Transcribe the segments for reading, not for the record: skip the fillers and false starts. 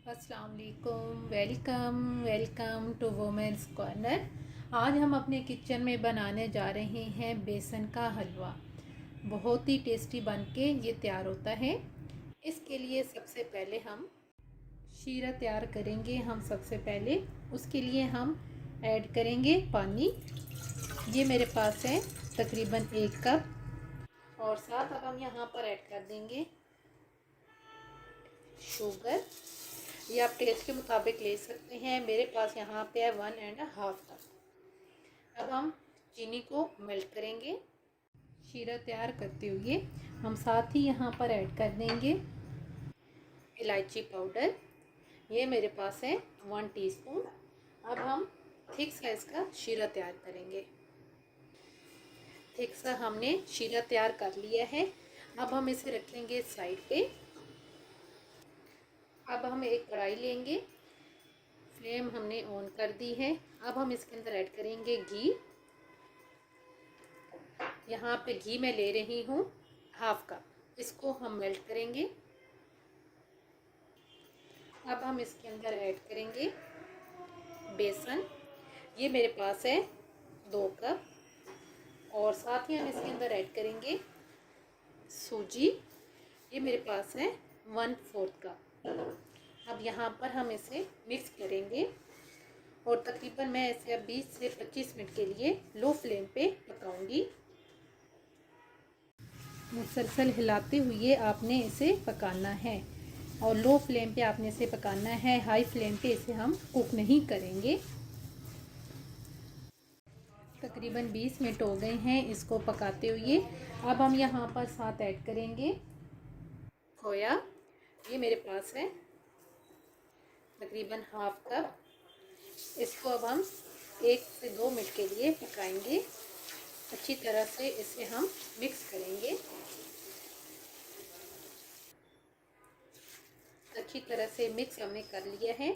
अस्सलाम वालेकुम। Welcome to women's corner. आज हम अपने किचन में बनाने जा रहे हैं बेसन का हलवा। बहुत ही टेस्टी बनके ये तैयार होता है। इसके लिए सबसे पहले हम शीरा तैयार करेंगे। सबसे पहले उसके लिए हम ऐड करेंगे पानी। ये मेरे पास है तकरीबन 1 कप। और साथ अब हम यहाँ पर ऐड कर देंगे शुगर। ये आप टेस्ट के मुताबिक ले सकते हैं। मेरे पास यहाँ पे है 1.5 कप। अब हम चीनी को मेल्ट करेंगे। शीरा तैयार करते हुए हम साथ ही यहाँ पर ऐड कर देंगे इलायची पाउडर। ये मेरे पास है 1 टीस्पून। अब हम थिक साइज का शीरा तैयार करेंगे। थिक सा हमने शीरा तैयार कर लिया है। अब हम इसे रखेंगे साइड पे। अब हम एक कढ़ाई लेंगे। फ्लेम हमने ऑन कर दी है। अब हम इसके अंदर ऐड करेंगे घी। यहाँ पे घी मैं ले रही हूँ 1/2 कप। इसको हम मेल्ट करेंगे। अब हम इसके अंदर ऐड करेंगे बेसन। ये मेरे पास है 2 कप। और साथ ही हम इसके अंदर ऐड करेंगे सूजी। ये मेरे पास है 1/4 कप। अब यहाँ पर हम इसे मिक्स करेंगे और तकरीबन मैं इसे अब 20 से 25 मिनट के लिए लो फ्लेम पे पकाऊंगी। मुसलसल हिलाते हुए आपने इसे पकाना है और लो फ्लेम पे आपने इसे पकाना है। हाई फ्लेम पे इसे हम कुक नहीं करेंगे। तकरीबन 20 मिनट हो गए हैं इसको पकाते हुए। अब हम यहाँ पर साथ ऐड करेंगे खोया। ये मेरे पास है तकरीबन 1/2 कप। इसको अब हम 1 से 2 मिनट के लिए पकाएंगे। अच्छी तरह से इसे हम मिक्स करेंगे। अच्छी तरह से मिक्स हमने कर लिया है।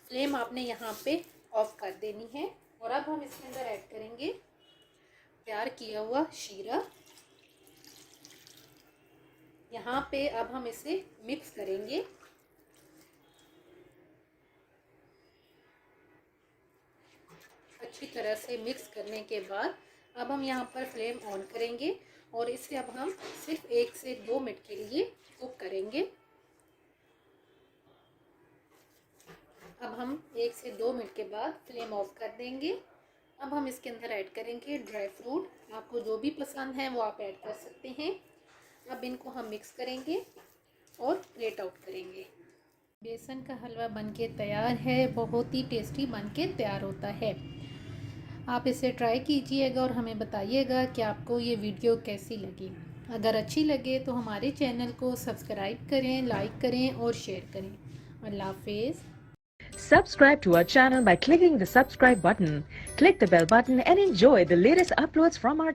फ्लेम आपने यहाँ पे ऑफ कर देनी है। और अब हम इसके अंदर ऐड करेंगे तैयार किया हुआ शीरा। यहाँ पे अब हम इसे मिक्स करेंगे। अच्छी तरह से मिक्स करने के बाद अब हम यहाँ पर फ्लेम ऑन करेंगे और इसे अब हम सिर्फ 1 से 2 मिनट के लिए कुक करेंगे। अब हम 1 से 2 मिनट के बाद फ्लेम ऑफ कर देंगे। अब हम इसके अंदर ऐड करेंगे ड्राई फ्रूट। आपको जो भी पसंद है वो आप ऐड कर सकते हैं। अब इनको हम मिक्स करेंगे और प्लेट आउट करेंगे। बेसन का हलवा बनके तैयार है। बहुत ही टेस्टी बनके तैयार होता है। आप इसे ट्राई कीजिएगा और हमें बताइएगा कि आपको ये वीडियो कैसी लगी। अगर अच्छी लगे तो हमारे चैनल को सब्सक्राइब करें, लाइक करें और शेयर करें। अल्लाह हाफिज़। Subscribe to our channel by clicking the subscribe button. Click the bell button and enjoy the latest uploads from our